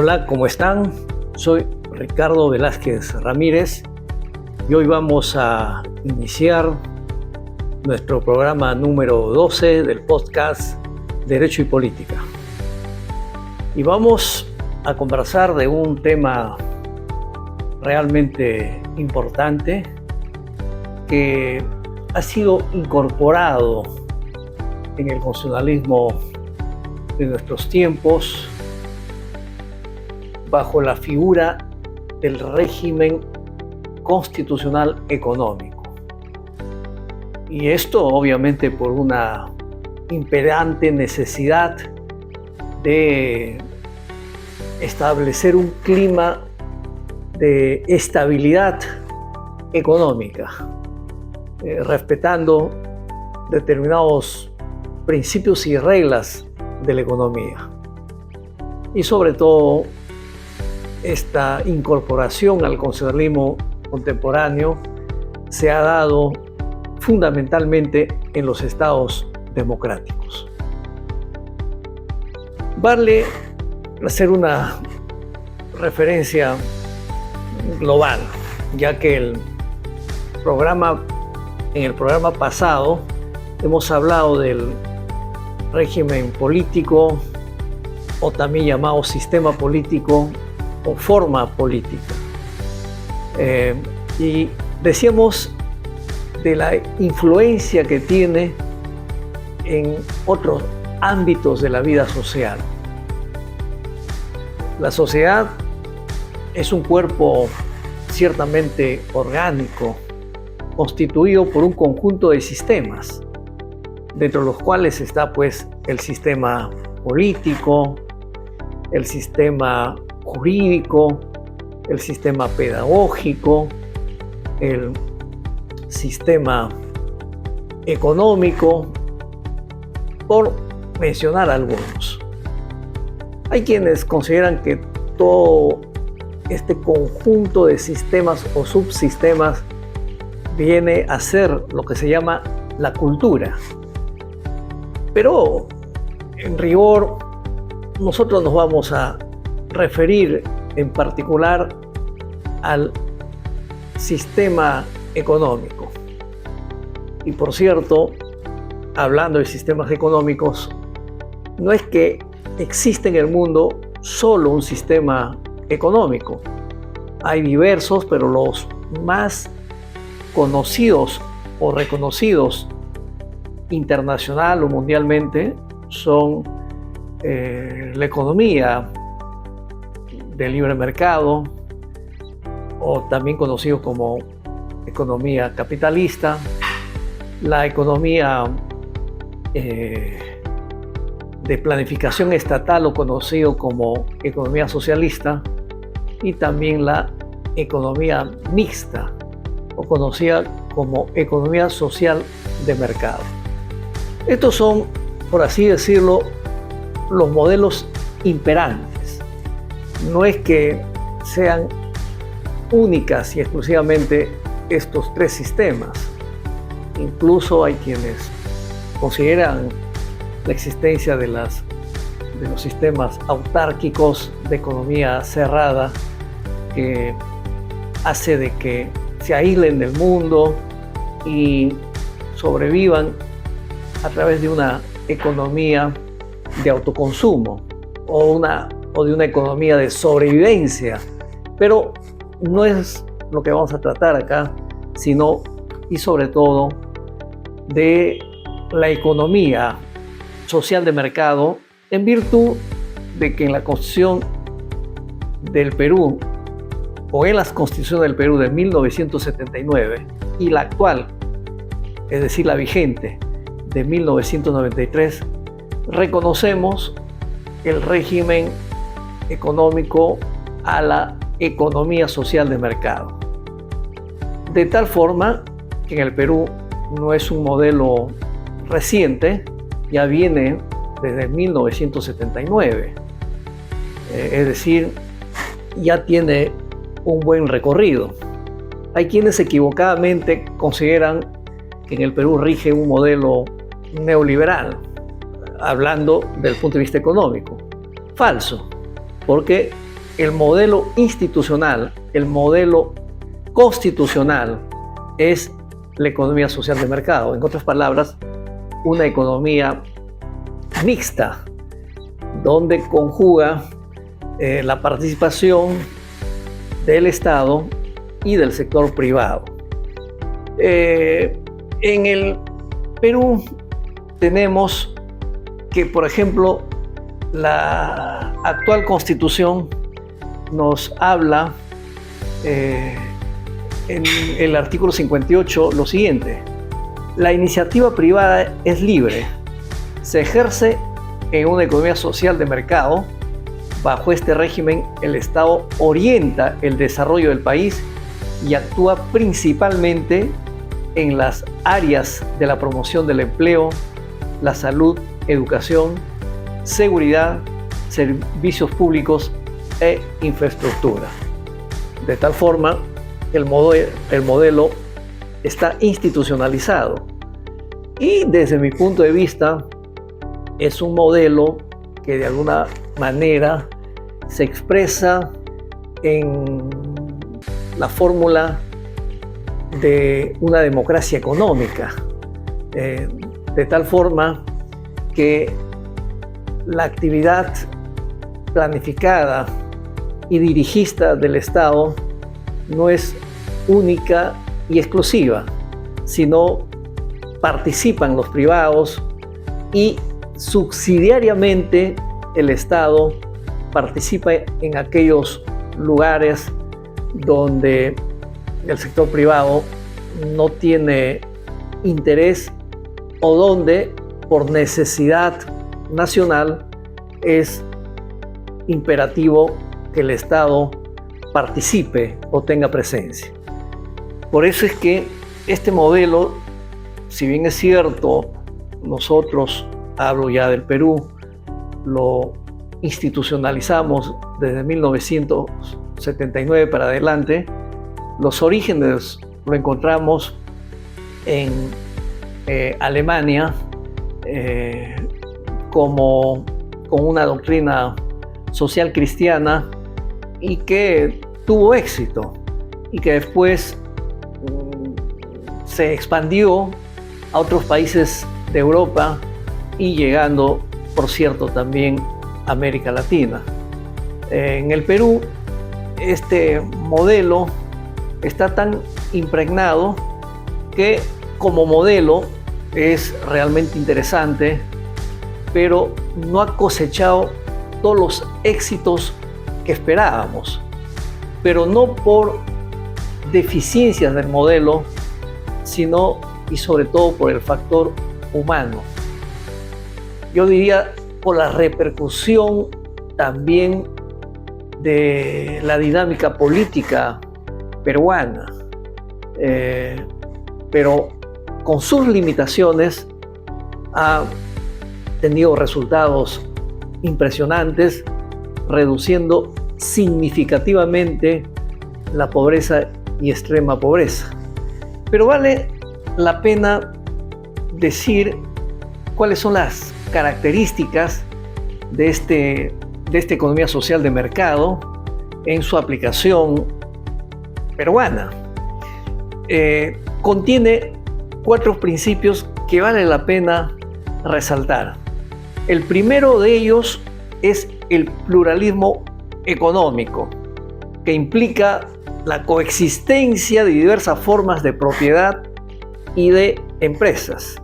Hola, ¿cómo están? Soy Ricardo Velázquez Ramírez y hoy vamos a iniciar nuestro programa número 12 del podcast Derecho y Política. Y vamos a conversar de un tema realmente importante que ha sido incorporado en el constitucionalismo de nuestros tiempos bajo la figura del régimen constitucional económico. Y esto obviamente por una imperante necesidad de establecer un clima de estabilidad económica, respetando determinados principios y reglas de la economía. Y sobre todo, esta incorporación al constitucionalismo contemporáneo se ha dado fundamentalmente en los estados democráticos. Vale hacer una referencia global, ya que en el programa pasado hemos hablado del régimen político, o también llamado sistema político o forma política. Y decíamos de la influencia que tiene en otros ámbitos de la vida social. La sociedad es un cuerpo ciertamente orgánico, constituido por un conjunto de sistemas, dentro de los cuales está pues el sistema político, el sistema jurídico, el sistema pedagógico, el sistema económico, por mencionar algunos. Hay quienes consideran que todo este conjunto de sistemas o subsistemas viene a ser lo que se llama la cultura. Pero en rigor, nosotros nos vamos a referir en particular al sistema económico. Y por cierto, hablando de sistemas económicos, no es que existe en el mundo solo un sistema económico. Hay diversos, pero los más conocidos o reconocidos internacional o mundialmente son la economía de libre mercado, o también conocido como economía capitalista, la economía de planificación estatal, o conocido como economía socialista, y también la economía mixta, o conocida como economía social de mercado. Estos son, por así decirlo, los modelos imperantes. No es que sean únicas y exclusivamente estos tres sistemas. Incluso hay quienes consideran la existencia de los sistemas autárquicos de economía cerrada, que hace de que se aíslen del mundo y sobrevivan a través de una economía de autoconsumo o de una economía de sobrevivencia. Pero no es lo que vamos a tratar acá, sino y sobre todo de la economía social de mercado, en virtud de que en la Constitución del Perú, o en las Constituciones del Perú de 1979 y la actual, es decir, la vigente de 1993, reconocemos el régimen económico a la economía social de mercado. De tal forma que en el Perú no es un modelo reciente, ya viene desde 1979. Es decir, ya tiene un buen recorrido. Hay quienes equivocadamente consideran que en el Perú rige un modelo neoliberal, hablando del punto de vista económico. Falso, porque el modelo institucional, el modelo constitucional es la economía social de mercado. En otras palabras, una economía mixta, donde conjuga la participación del Estado y del sector privado. En el Perú tenemos que, por ejemplo, la actual Constitución nos habla en el artículo 58 lo siguiente: la iniciativa privada es libre, se ejerce en una economía social de mercado. Bajo este régimen, el Estado orienta el desarrollo del país y actúa principalmente en las áreas de la promoción del empleo, la salud, educación, seguridad, servicios públicos e infraestructura. De tal forma, el modelo está institucionalizado y, desde mi punto de vista, es un modelo que de alguna manera se expresa en la fórmula de una democracia económica, de tal forma que la actividad planificada y dirigida del Estado no es única y exclusiva, sino participan los privados y subsidiariamente el Estado participa en aquellos lugares donde el sector privado no tiene interés o donde, por necesidad nacional, es imperativo que el Estado participe o tenga presencia. Por eso es que este modelo, si bien es cierto, nosotros, hablo ya del Perú, lo institucionalizamos desde 1979 para adelante, los orígenes lo encontramos en Alemania, con una doctrina social cristiana y que tuvo éxito y que después se expandió a otros países de Europa y llegando, por cierto, también a América Latina. En el Perú, este modelo está tan impregnado que como modelo es realmente interesante, pero no ha cosechado todos los éxitos que esperábamos, pero no por deficiencias del modelo, sino y sobre todo por el factor humano. Yo diría por la repercusión también de la dinámica política peruana, pero con sus limitaciones ha tenido resultados impresionantes, reduciendo significativamente la pobreza y extrema pobreza. Pero vale la pena decir cuáles son las características de esta economía social de mercado en su aplicación peruana. Contiene 4 principios que vale la pena resaltar. El primero de ellos es el pluralismo económico, que implica la coexistencia de diversas formas de propiedad y de empresas.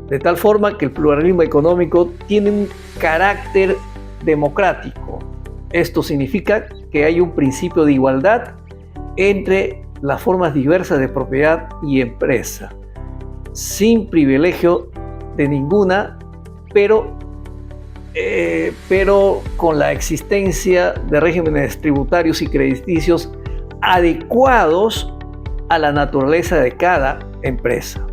De tal forma que el pluralismo económico tiene un carácter democrático. Esto significa que hay un principio de igualdad entre las formas diversas de propiedad y empresa, sin privilegio de ninguna, pero con la existencia de regímenes tributarios y crediticios adecuados a la naturaleza de cada empresa.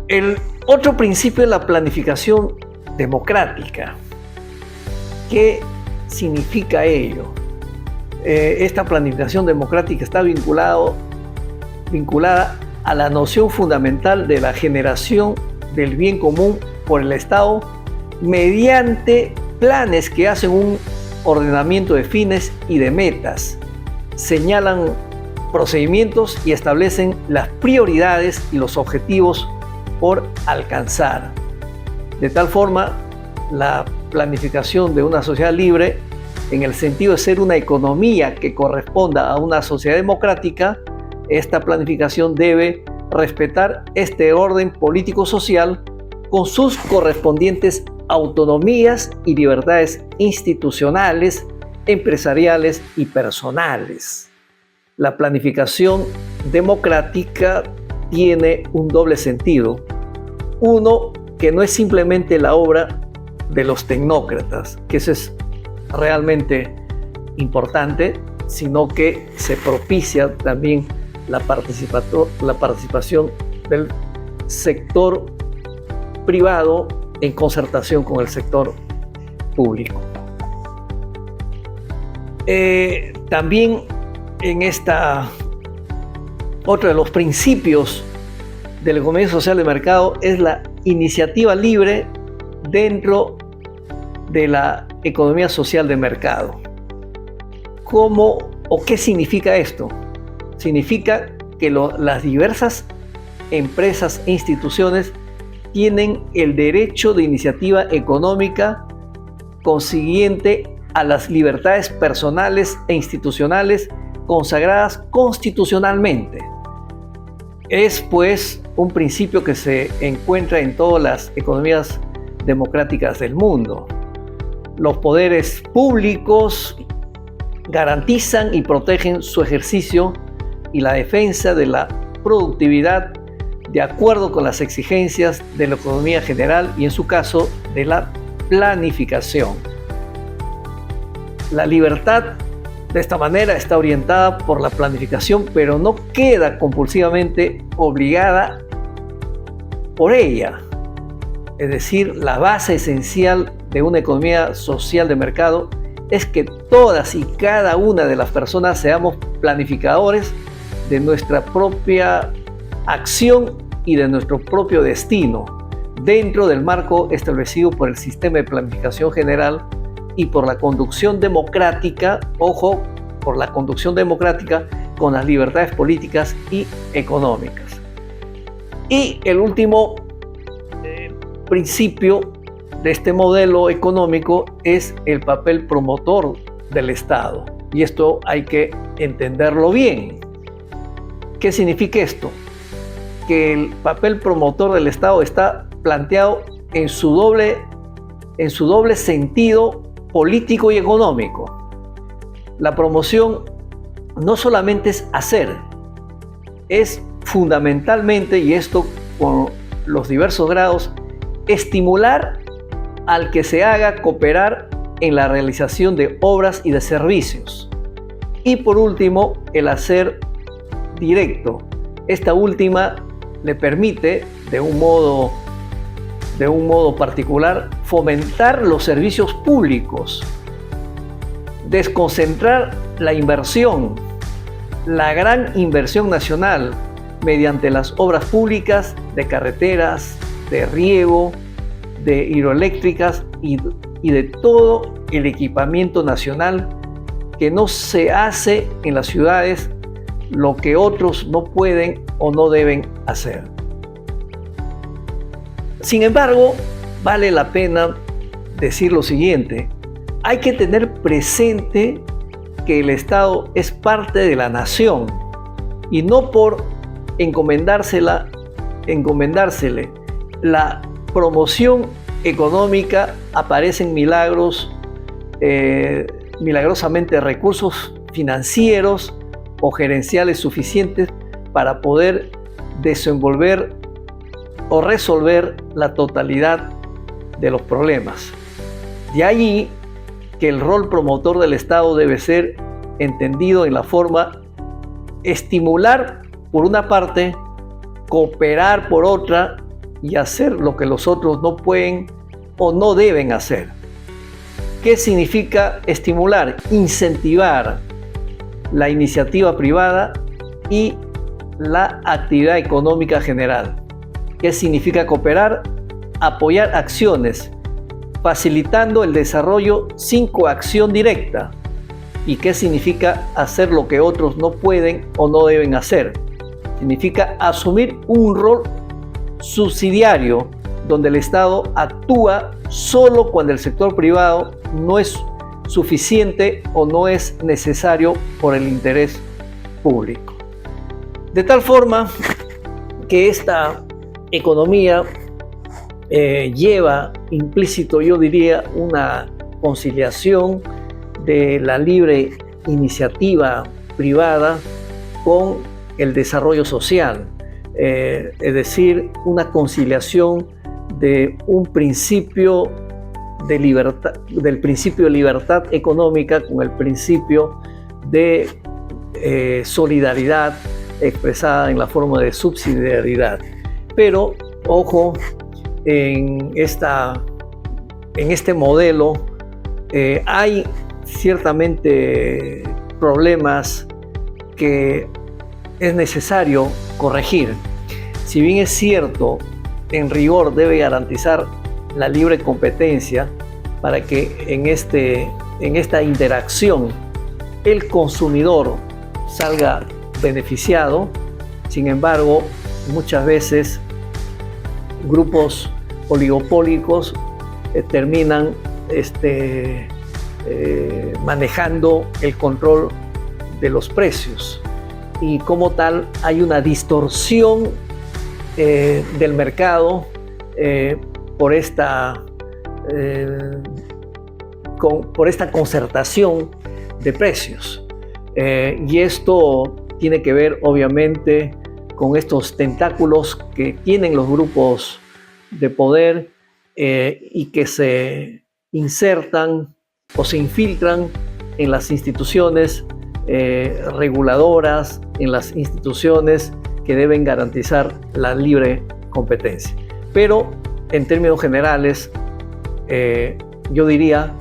El otro principio es la planificación democrática. ¿Qué significa ello? Esta planificación democrática está vinculada a la noción fundamental de la generación del bien común por el Estado mediante planes que hacen un ordenamiento de fines y de metas, señalan procedimientos y establecen las prioridades y los objetivos por alcanzar. De tal forma, la planificación de una sociedad libre, en el sentido de ser una economía que corresponda a una sociedad democrática, esta planificación debe respetar este orden político-social con sus correspondientes autonomías y libertades institucionales, empresariales y personales. La planificación democrática tiene un doble sentido. Uno, que no es simplemente la obra de los tecnócratas, que eso es realmente importante, sino que se propicia también la participación del sector privado en concertación con el sector público. También en otro de los principios de la economía social de mercado es la iniciativa libre dentro de la economía social de mercado. ¿Cómo o qué significa esto? Significa que las diversas empresas e instituciones tienen el derecho de iniciativa económica consiguiente a las libertades personales e institucionales consagradas constitucionalmente. Es pues un principio que se encuentra en todas las economías democráticas del mundo. Los poderes públicos garantizan y protegen su ejercicio y la defensa de la productividad de acuerdo con las exigencias de la economía general y, en su caso, de la planificación. La libertad, de esta manera, está orientada por la planificación, pero no queda compulsivamente obligada por ella. Es decir, la base esencial de una economía social de mercado es que todas y cada una de las personas seamos planificadores de nuestra propia acción y de nuestro propio destino, dentro del marco establecido por el sistema de planificación general y por la conducción democrática, ojo, por la conducción democrática con las libertades políticas y económicas. Y el último principio de este modelo económico es el papel promotor del Estado. Y esto hay que entenderlo bien. ¿Qué significa esto? Que el papel promotor del Estado está planteado en su doble sentido político y económico. La promoción no solamente es hacer, es fundamentalmente, y esto con los diversos grados, estimular al que se haga cooperar en la realización de obras y de servicios. Y por último, el hacer directo. Esta última le permite, de un modo particular, fomentar los servicios públicos, desconcentrar la inversión, la gran inversión nacional, mediante las obras públicas de carreteras, de riego, de hidroeléctricas y de todo el equipamiento nacional que no se hace en las ciudades, lo que otros no pueden o no deben hacer. Sin embargo, vale la pena decir lo siguiente: hay que tener presente que el Estado es parte de la nación y no por encomendársele la promoción económica aparecen milagrosamente recursos financieros o gerenciales suficientes para poder desenvolver o resolver la totalidad de los problemas. De allí que el rol promotor del Estado debe ser entendido en la forma estimular por una parte, cooperar por otra y hacer lo que los otros no pueden o no deben hacer. ¿Qué significa estimular? Incentivar la iniciativa privada y la actividad económica general. ¿Qué significa cooperar? Apoyar acciones facilitando el desarrollo sin coacción directa. ¿Y qué significa hacer lo que otros no pueden o no deben hacer? Significa asumir un rol subsidiario donde el Estado actúa solo cuando el sector privado no es suficiente o no es necesario por el interés público. De tal forma que esta economía lleva implícito, yo diría, una conciliación de la libre iniciativa privada con el desarrollo social, es decir, una conciliación de un principio de libertad, del principio de libertad económica con el principio de solidaridad expresada en la forma de subsidiariedad. Pero, ojo, en este modelo hay ciertamente problemas que es necesario corregir. Si bien es cierto, en rigor debe garantizar la libre competencia para que en esta interacción el consumidor salga beneficiado. Sin embargo, muchas veces grupos oligopólicos terminan manejando el control de los precios, y como tal hay una distorsión del mercado por esta concertación de precios, y esto tiene que ver obviamente con estos tentáculos que tienen los grupos de poder y que se insertan o se infiltran en las instituciones reguladoras, en las instituciones que deben garantizar la libre competencia. Pero en términos generales, yo diría,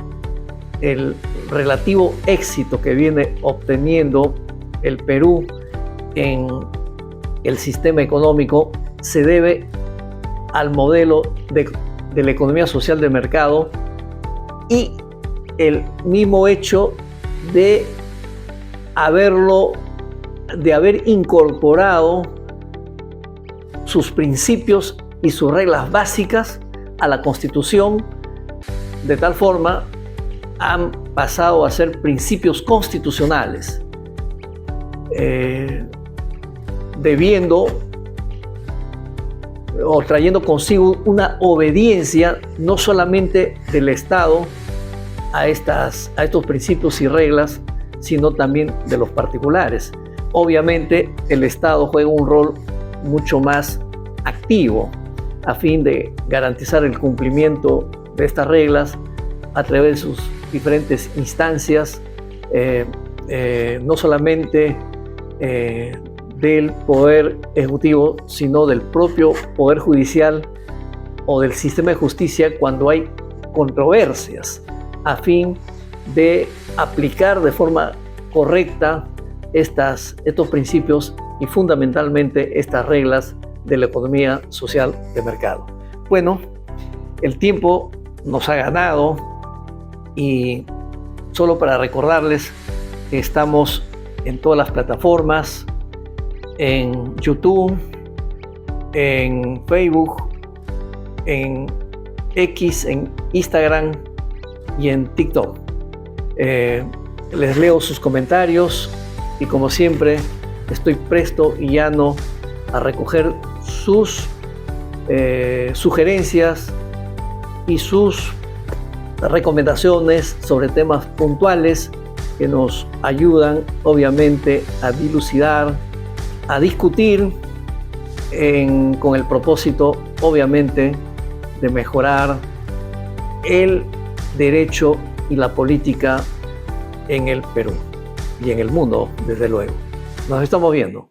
el relativo éxito que viene obteniendo el Perú en el sistema económico se debe al modelo de la economía social de mercado y el mismo hecho de haber incorporado sus principios y sus reglas básicas a la Constitución, de tal forma han pasado a ser principios constitucionales, debiendo o trayendo consigo una obediencia no solamente del Estado a estos principios y reglas, sino también de los particulares. Obviamente el Estado juega un rol mucho más activo a fin de garantizar el cumplimiento de estas reglas a través de sus diferentes instancias, no solamente del Poder Ejecutivo, sino del propio Poder Judicial o del sistema de justicia cuando hay controversias, a fin de aplicar de forma correcta estos principios y fundamentalmente estas reglas de la economía social de mercado. Bueno, el tiempo nos ha ganado y solo para recordarles que estamos en todas las plataformas, en YouTube, en Facebook, en X, en Instagram y en TikTok. Les leo sus comentarios y, como siempre, estoy presto y llano a recoger sus sugerencias y sus recomendaciones sobre temas puntuales que nos ayudan obviamente a dilucidar, a discutir con el propósito obviamente de mejorar el derecho y la política en el Perú y en el mundo, desde luego. Nos estamos viendo.